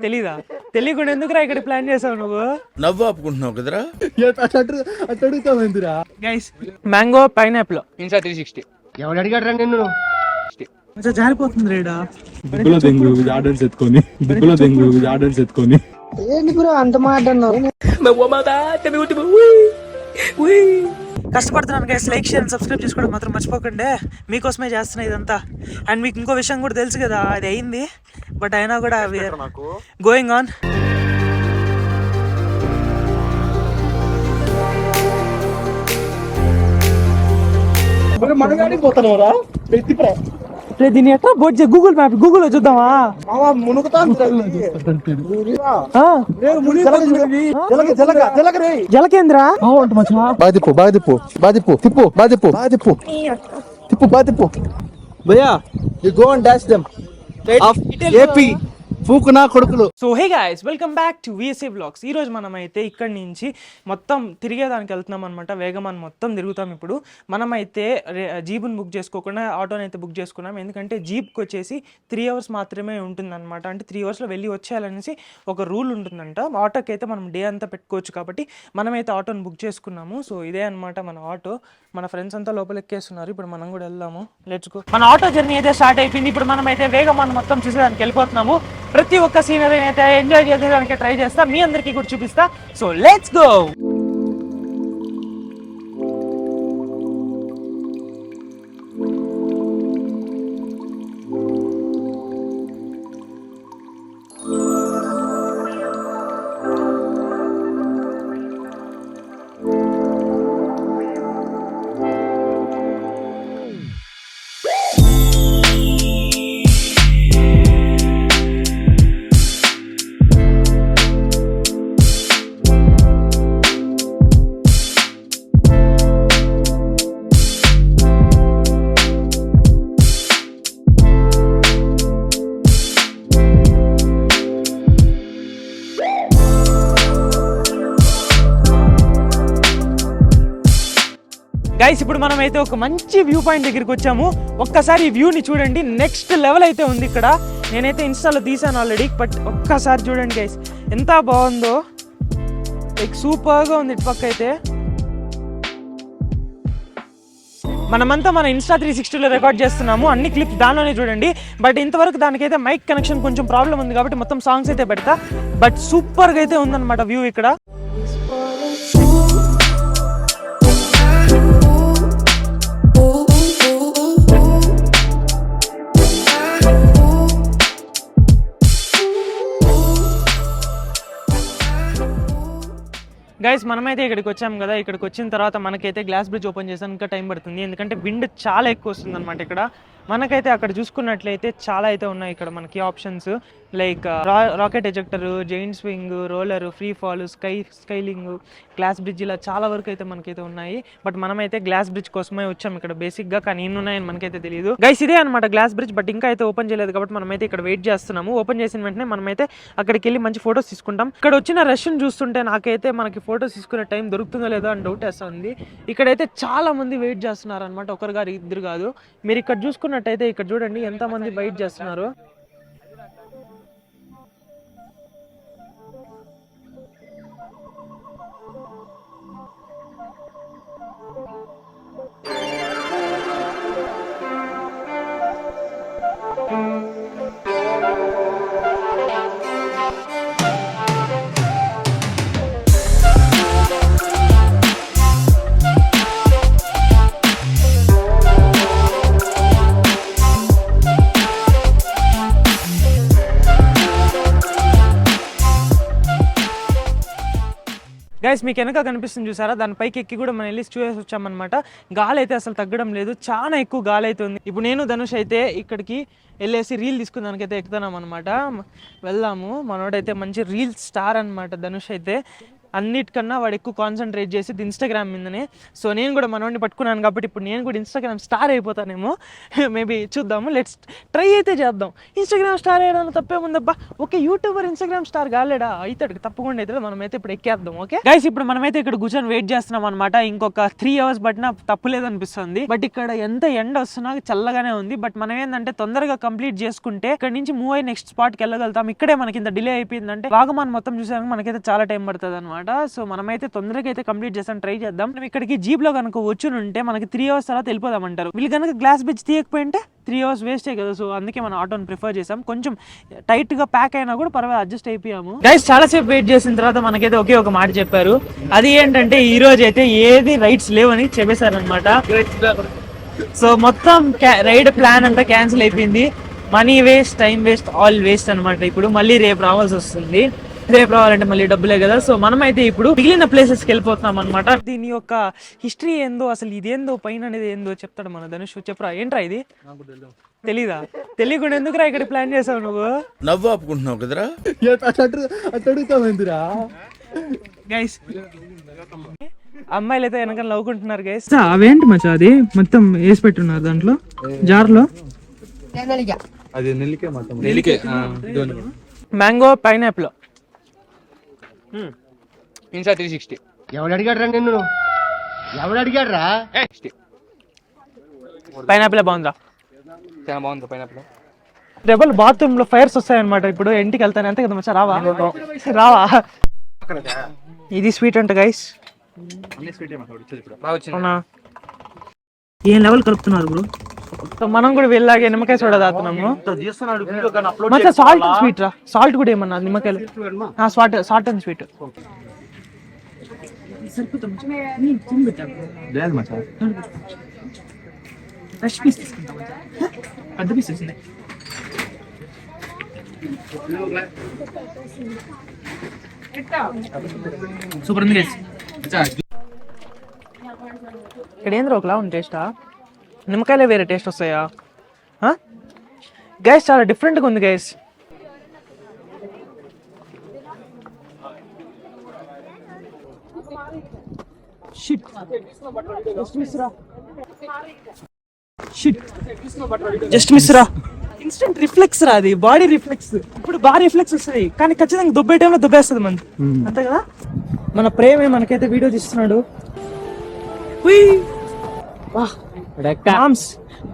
తెలీదా? తెలియకుండా ఎందుకురా ఇక్కడ ప్లాన్ చేసావు నువ్వు? నవ్వు ఆపుకుంటున్నావు కదరా. అడుగుతావేందిరా? Guys mango pineapple Insta 360. ఎవడు అడిగాడు రా నిన్ను? కొంచెం జారిపోతుంది రేడా. దిక్కులో దెంగు ఆర్డర్స్ ఎత్తుకొని ఏంటి బ్రో అంత మాట అన్నావు? కష్టపడుతున్నాను గైస్. లైక్ షేర్ సబ్స్క్రైబ్ చేసుకోవడం మాత్రం మర్చిపోకండి. మీకోసమే చేస్తున్నా ఇదంతా. అండ్ మీకు ఇంకో విషయం కూడా తెలుసు కదా, అది అయింది బట్ అయినా కూడా గోయింగ్ ఆన్. దీన్ని ఎట్లా బోట్ గూగుల్ మ్యాప్ గూగుల్లో చూద్దామా? జలకేంద్ర భయ్యా you go and dash them of AP పూకునా కొడుకులు. So hey guys, welcome back to VSA vlogs. ఈ రోజు మనమైతే ఇక్కడి నుంచి మొత్తం తిరిగేదానికి వెళ్తున్నాం అనమాట. వేగమాన్ మొత్తం తిరుగుతాం. ఇప్పుడు మనమైతే జీప్ని బుక్ చేసుకోకుండా ఆటోని అయితే బుక్ చేసుకున్నాం. ఎందుకంటే జీప్కి వచ్చేసి 3 hours మాత్రమే ఉంటుందన్నమాట. అంటే 3 hoursలో వెళ్ళి వచ్చేయాలనేసి ఒక రూల్ ఉంటుందంట. ఆటోకి అయితే మనం డే అంతా పెట్టుకోవచ్చు కాబట్టి మనమైతే ఆటోని బుక్ చేసుకున్నాము. సో ఇదే అనమాట మన ఆటో. మన ఫ్రెండ్స్ అంతా లోపల ఎక్కేస్తున్నారు. ఇప్పుడు మనం కూడా వెళ్దాము. Let's go. మన ఆటో జర్నీ అయితే స్టార్ట్ అయిపోయింది. ఇప్పుడు మనమైతే వేగమాన్ మొత్తం చూసేదానికి వెళ్ళిపోతున్నాము. ప్రతి ఒక్క సీనరీ అయితే ఎంజాయ్ చేసేదానికి ట్రై చేస్తా, మీ అందరికీ కూడా చూపిస్తా. So let's go. గైస్ ఇప్పుడు మనం అయితే ఒక మంచి వ్యూ పాయింట్ దగ్గరికి వచ్చాము. ఒక్కసారి ఈ వ్యూని చూడండి, నెక్స్ట్ లెవెల్ అయితే ఉంది ఇక్కడ. నేనైతే ఇన్స్టాలో తీసాను ఆల్రెడీ, బట్ ఒక్కసారి చూడండి గైస్ ఎంత బాగుందో. లైక్ సూపర్గా ఉంది. ఇటు పక్క అయితే మనమంతా మన ఇన్స్టా 360లో రికార్డ్ చేస్తున్నాము. అన్ని క్లిప్స్ దానిలోనే చూడండి. బట్ ఇంతవరకు దానికైతే మైక్ కనెక్షన్ కొంచెం ప్రాబ్లం ఉంది కాబట్టి మొత్తం సాంగ్స్ అయితే పెడతా. బట్ సూపర్గా అయితే ఉందన్నమాట వ్యూ ఇక్కడ. గైస్ మనమైతే ఇక్కడికి వచ్చాం కదా. ఇక్కడికి వచ్చిన తర్వాత మనకైతే గ్లాస్ బ్రిడ్జ్ ఓపెన్ చేసాను. ఇంకా టైం పడుతుంది ఎందుకంటే విండ్ చాలా ఎక్కువ వస్తుంది అనమాట ఇక్కడ. మనకైతే అక్కడ చూసుకున్నట్లయితే చాలా అయితే ఉన్నాయి ఇక్కడ మనకి options. Like rocket ejector, giant swing, roller, free fall, స్కైలింగ్, గ్లాస్ బ్రిడ్జ్, ఇలా చాలా వరకు అయితే మనకైతే ఉన్నాయి. బట్ మనమైతే గ్లాస్ బ్రిడ్జ్ కోసమే వచ్చాం ఇక్కడ బేసిక్గా. కానీ ఎన్ని ఉన్నాయని మనకైతే తెలియదు గైస్. ఇదే అనమాట గ్లాస్ బ్రిడ్జ్. బట్ ఇంకా అయితే ఓపెన్ చేయలేదు కాబట్టి మనమైతే ఇక్కడ వెయిట్ చేస్తున్నాము. ఓపెన్ చేసిన వెంటనే మనమైతే అక్కడికి వెళ్ళి మంచి ఫొటోస్ తీసుకుంటాం. ఇక్కడ వచ్చిన రష్ని చూస్తుంటే నాకైతే మనకి ఫొటోస్ తీసుకునే టైం దొరుకుతుందో లేదో అని డౌట్ వేస్తుంది. ఇక్కడైతే చాలా మంది వెయిట్ చేస్తున్నారు అనమాట. ఒకరు గారు ఇద్దరు కాదు. మీరు ఇక్కడ చూసుకున్నట్టయితే ఇక్కడ చూడండి ఎంతమంది వెయిట్ చేస్తున్నారు. గైస్ మీకు వెనక కనిపిస్తుంది చూసారా, దానిపైకి ఎక్కి కూడా మనం వెళ్ళి చూసేసి వచ్చామన్నమాట. గాలి అయితే అసలు తగ్గడం లేదు, చాలా ఎక్కువ గాలి అయితే ఉంది. ఇప్పుడు నేను ధనుష్ అయితే ఇక్కడికి వెళ్ళేసి రీల్ తీసుకున్నానికైతే ఎక్కుతున్నాం అనమాట. వెళ్దాము. మనోడైతే మంచి రీల్ స్టార్ అనమాట ధనుష్ అయితే. అన్నిటికన్నా వాడు ఎక్కువ కాన్సన్ట్రేట్ చేసేది ఇన్స్టాగ్రామ్ మీదనే. సో నేను కూడా మనోడిని పట్టుకున్నాను కాబట్టి ఇప్పుడు నేను కూడా ఇన్స్టాగ్రామ్ స్టార్ అయిపోతానేమో. మేబీ చూద్దాము, లెట్స్ ట్రై అయితే చేద్దాం. ఇన్స్టాగ్రామ్ స్టార్ అయ్యడం తప్పే ఉందబ్బా. ఓకే, యూట్యూబర్ ఇన్స్టాగ్రామ్ స్టార్ కాలేడా? అవుతాడు, తప్పకుండా అయితే. మనమైతే ఇప్పుడు ఎక్కేద్దాం. ఓకే గైస్, ఇప్పుడు మనమైతే ఇక్కడ కూర్చొని వెయిట్ చేస్తున్నాం అనమాట. ఇంకొక 3 hours పట్టినా తప్పులేదు అనిపిస్తుంది. బట్ ఇక్కడ ఎంత ఎండ వస్తున్నా చల్లగానే ఉంది. బట్ మనం ఏంటంటే తొందరగా కంప్లీట్ చేసుకుంటే ఇక్కడ నుంచి మూవ్ అయ్యి నెక్స్ట్ స్పాట్కి వెళ్ళగలుగుతాం. ఇక్కడే మనకి ఇంత డిలే అయిపోయిందంటే వాగమాన్ మొత్తం చూసాక మనకైతే చాలా టైం పడుతుంది అనమాట. సో మనమైతే తొందరగా అయితే కంప్లీట్ చేస్తాం, ట్రై చేద్దాం. మనం ఇక్కడికి జీప్ లో కనుక వచ్చునుంటే మనకి 3 hours తర్వాత వెళ్ళిపోదామంటారు. వీళ్ళు కనుక గ్లాస్ బ్రిడ్జ్ తీయకపోయింటే 3 hours వేస్టే కదా. సో అందుకే మనం ఆటోని ప్రిఫర్ చేసాం. కొంచెం టైట్ గా ప్యాక్ అయినా కూడా పర్వాలేదు, అడ్జస్ట్ అయిపోయాము. గైస్ చాలా సేపు వెయిట్ చేసిన తర్వాత మనకైతే ఒకే ఒక మాట చెప్పారు. అది ఏంటంటే ఈ రోజు అయితే ఏది రైడ్స్ లేవని చెప్పేశారు అనమాట. సో మొత్తం రైడ్ ప్లాన్ అంతా క్యాన్సిల్ అయిపోయింది. Money waste, time waste, all waste అనమాట. ఇప్పుడు మళ్ళీ రేపు రావాల్సి వస్తుంది. రేపు రావాలంటే మళ్ళీ డబ్బులే కదా. సో మనమైతే ఇప్పుడు మిగిలిన ప్లేసెస్కి వెళ్ళిపోతున్నాం అనమాట. దీని యొక్క హిస్టరీ ఏందో, అసలు ఇదేందో, పైన అనేది ఏందో చెప్తాడు మన ధనుష్. చెప్పరా, ఏంట్రా ఇది? తెలీదా? తెలియకుండా ఎందుకురా ఇక్కడ ప్లాన్ చేసావు నువ్వు? నవ్వు ఆపుకుంటున్నావు కదరా. అడుగుతామైందిరా గైస్, అమ్మాయిలు అయితే వెనకాల నవ్వుకుంటున్నారు గైస్. అవేంటి మచ్చా, అది మొత్తం వేసి పెట్టున్నారు దాంట్లో జార్లో. అది నెల్లికే మొత్తం. Mango, pineapple. ఇన్సా 360. ఎవడు అడిగాడ్రా నిన్ను? ఎవడు అడిగాడ్రా? పైనాపిల్ బాగుందా? చాలా బాగుంది పైనాపిల్. రేపు బాత్రూమ్ లో ఫైర్స్ వస్తాయన్నమాట. ఇప్పుడు ఇంటికి వెళ్తాను, అంతే కదా మచ్చా. రావా రావా? ఇది స్వీట్ అంట గైస్. అవునా? ఏం లెవెల్ కలుపుతున్నారు బ్రో. సో మనం కూడా వెళ్ళాగే నిమ్మకాయ సోడా తాగుతున్నాము. మచ్చా సాల్ట్ స్వీట్ రా. సాల్ట్ కూడా ఏమన్నా నిమ్మకాయలు? Salt and sweet. సూపర్ ఉంది గైస్. ఇక్కడ ఏంద్రా ఒకలా ఉంది టేస్టా? నిమ్మకాయలే వేరే టేస్ట్ వస్తాయా గైస్? చాలా డిఫరెంట్గా ఉంది గైస్. జస్ట్ మిస్ రా. ఇన్స్టెంట్ రిఫ్లెక్స్ రా, అది బాడీ రిఫ్లెక్స్. ఇప్పుడు బాగా రిఫ్లెక్స్ వస్తాయి, కానీ ఖచ్చితంగా దుబ్బే టైంలో దుబ్బేస్తుంది మన, అంతే కదా. మన ప్రేమే మనకైతే వీడియో తీస్తున్నాడు. మామ్స్,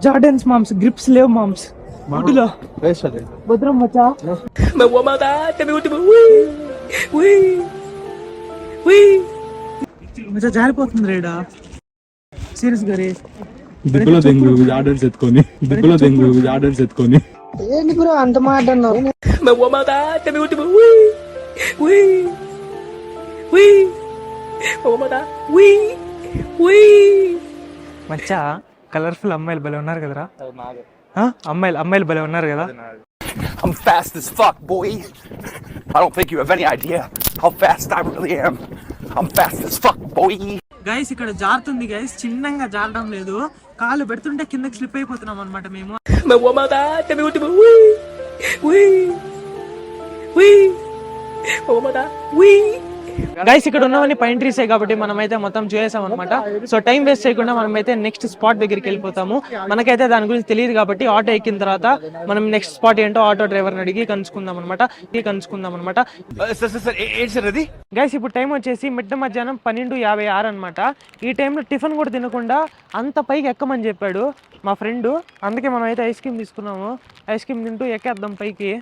జార్డన్స్ మామ్స్, గ్రిప్స్ లేవు మామ్స్. గుడ్డులో భద్రం మచ్చా. మచ్చా జారిపోతుంది రేడా, సీరియస్ గా రే. దిబ్బలో దెంగు జార్డన్స్ ఎత్తుకొని, దిబ్బలో దెంగు జార్డన్స్ ఎత్తుకొని. ఏంటి బ్రో అంత మాట అన్నావు? మచ్చా కలర్ఫుల్ అమ్మాయిలు భలే ఉన్నారు కదరా. అమ్మాయిలు భలే ఉన్నారు కదా. I'm fast as fuck, boy. I don't think you have any idea how fast I really am. I'm fast as fuck, boy. Guys ఇక్కడ జారుతుంది గైస్, చిన్నగా జారడం లేదు. కాళ్ళు పెడుతుంటే కిందకి స్లిప్ అయిపోతున్నాం అనమాట మేము. గైస్ ఇక్కడ ఉన్నవన్నీ పైన్ ట్రీసే కాబట్టి మనమైతే మొత్తం చూసేసాం అనమాట. సో టైం వేస్ట్ చేయకుండా మనమైతే నెక్స్ట్ స్పాట్ దగ్గరికి వెళ్ళిపోతాము. మనకైతే దాని గురించి తెలియదు కాబట్టి ఆటో ఎక్కిన తర్వాత మనం నెక్స్ట్ స్పాట్ ఏంటో ఆటో డ్రైవర్ని అడిగి కనుక్కుందాం అనమాట. గైస్ ఇప్పుడు టైం వచ్చేసి మిట్ట మధ్యాహ్నం 12:56 అనమాట. ఈ టైంలో టిఫిన్ కూడా తినకుండా అంత పైకి ఎక్కమని చెప్పాడు మా ఫ్రెండ్. అందుకే మనం అయితే ఐస్ క్రీమ్ తీసుకున్నాము. ఐస్ క్రీమ్ తింటూ ఎక్కేద్దాం పైకి.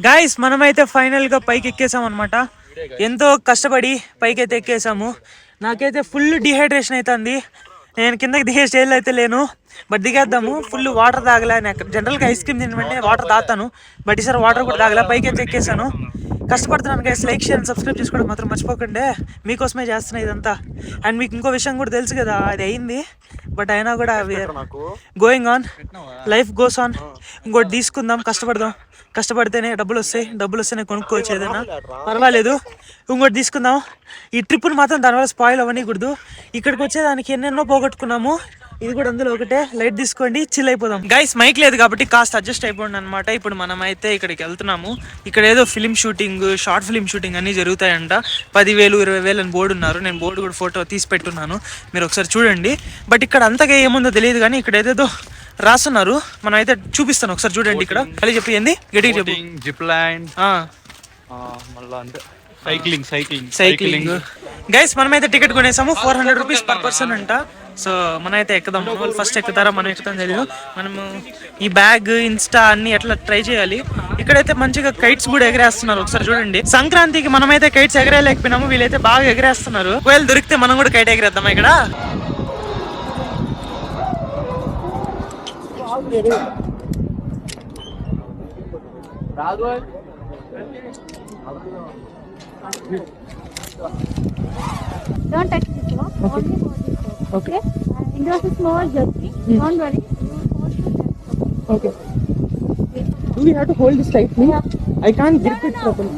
గైస్ మనమైతే ఫైనల్ గా పైకి ఎక్కేసాం అనమాట. ఎంతో కష్టపడి పైకి అయితే ఎక్కేసాము. నాకైతే ఫుల్ డిహైడ్రేషన్ అవుతుంది. నేను కిందకి దిగే స్టేజ్లో అయితే లేను, బట్ దిగేద్దాము. ఫుల్ వాటర్ తాగలే. నేను జనరల్గా ఐస్ క్రీమ్ తిన వెంటనే వాటర్ తాగుతాను, బట్ ఈసారి వాటర్ కూడా తాగలే. పైకి అయితే ఎక్కేసాను. కష్టపడుతున్నాను గైస్. లైక్ షేర్ సబ్స్క్రైబ్ చేసుకోవడం మాత్రం మర్చిపోకండి. మీకోసమే చేస్తున్నా ఇదంతా. అండ్ మీకు ఇంకో విషయం కూడా తెలుసు కదా, అది అయింది, బట్ అయినా కూడా going on, life goes on. ఇంకోటి తీసుకుందాం, కష్టపడదాం. కష్టపడితేనే డబ్బులు వస్తేనే కొనుక్కోవచ్చు ఏదైనా, పర్వాలేదు. ఇంకోటి తీసుకుందాం. ఈ ట్రిప్పులు మాత్రం దానివల్ల స్పాయిల్ అవ్వకూడదు. ఇక్కడికి వచ్చేదానికి ఎన్నెన్నో పోగొట్టుకున్నాము, ఇది కూడా అందులో ఒకటే. లైట్ తీసుకోండి, చిల్ అయిపోదాం. గైస్ మైక్ లేదు కాబట్టి కాస్త అడ్జస్ట్ అయిపోండి అనమాట. ఇప్పుడు మనం అయితే ఇక్కడికి వెళ్తున్నాము. ఇక్కడ ఏదో film shooting, short film shooting అన్నీ జరుగుతాయంట. 10,000 20,000 అని బోర్డు ఉన్నారు. నేను బోర్డు కూడా ఫోటో తీసి పెట్టున్నాను, మీరు ఒకసారి చూడండి. బట్ ఇక్కడ అంతగా ఏముందో తెలియదు, కానీ ఇక్కడ ఏదేదో రాస్తున్నారు. మనం అయితే చూపిస్తాను, ఒకసారి చూడండి. ఇక్కడ మళ్ళీ చెప్పి ఏంది గట్టిగా చెప్పు. జిప్ లైన్, మళ్ళీ అంటే సైక్లింగ్. గైస్ మనమైతే టికెట్ కొనేసాము, 400 రూపీస్ పర్ పర్సన్ అంట. సో మనం అయితే ఎక్కుదాం. వాళ్ళు ఫస్ట్ ఎక్కుతారా మనం ఎక్కుతాం తెలియదు. మనము ఈ బ్యాగ్ ఇన్స్టా అన్ని ఎట్లా ట్రై చేయాలి. ఇక్కడైతే మంచిగా కైట్స్ కూడా ఎగరేస్తున్నారు, ఒకసారి చూడండి. సంక్రాంతికి మనమైతే కైట్స్ ఎగరేయలేకపోయినాము, వీళ్ళైతే బాగా ఎగరేస్తున్నారు. ఒకవేళ దొరికితే మనం కూడా కైట్ ఎగరేద్దామా ఇక్కడ. Don't touch this one. Only hold this one. Okay. And it was a small jerky. Don't worry. Okay. Do we have to hold this tightly? I can't grip it properly.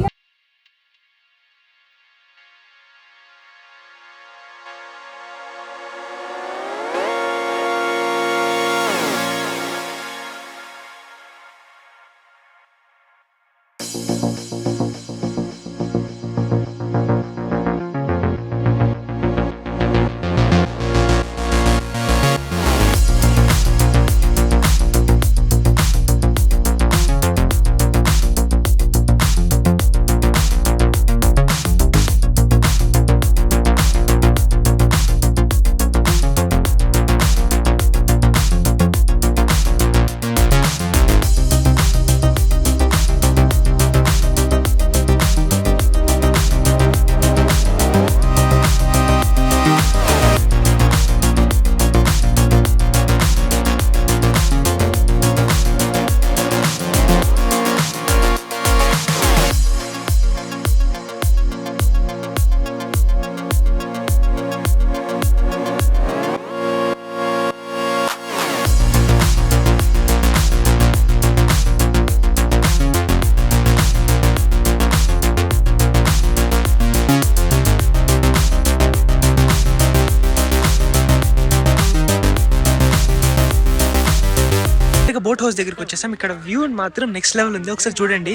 Boat house దగ్గరికి వచ్చేసాం. ఇక్కడ view మాత్రం next level ఉంది, ఒకసారి చూడండి.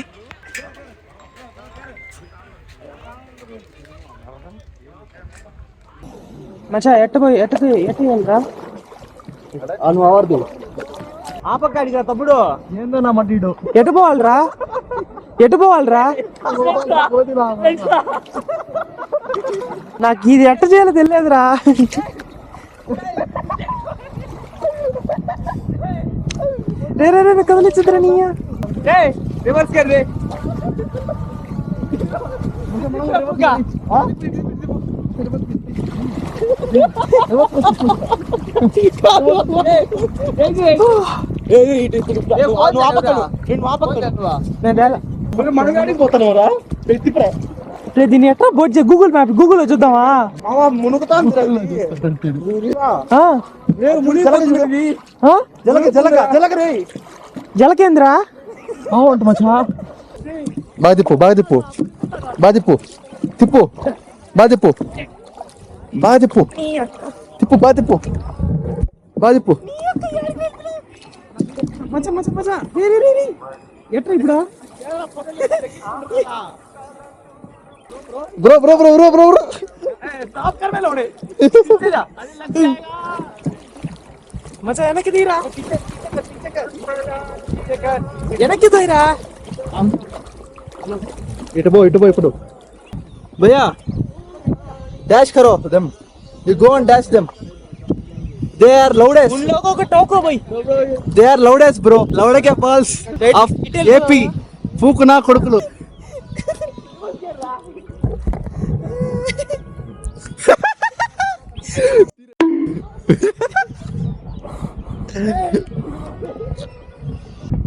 మచ్చా ఎట్టపోయాలరా నువ్వు అవర్దు ఆ పక్క అడిగా తప్పుడు ఏందో నా మట్టిడు ఎటు పోవాలరా నాకు ఇది ఎట్ట చేయాలో తెలియదురా. రే కదలిచ్చిద్రా నీ రివర్స్ కర్ రే మనగాడికి పోతానురా. దీన్ని ఎట్లా బోట్ గూగుల్ మ్యాప్ గూగుల్లో చూద్దామా. మునుగుతాను జలకేంద్ర మచ్చా. బాగా తిప్పు తిప్పు మచ్చా ఎట్లా ఇప్పుడు బ్రో మచ్చా వెనక్కి తీరా ఇటు పో ఇప్పుడు భయ్యా డాష్ కరో them you go and dash them. They are loudest. उन लोगों को टोको भाई. They are loudest bro. లౌడకే ఫాల్స్ ఆఫ్ ఏపీ ఫూకునా కొడుకులు.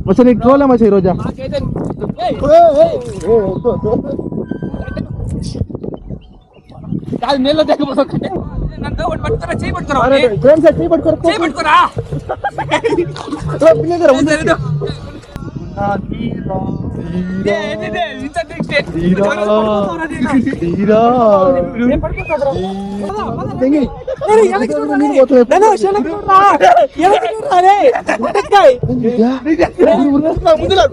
మచ్చా నీకు ట్రోలే మచ్చా ఈరోజా. నీళ్ళు ముందు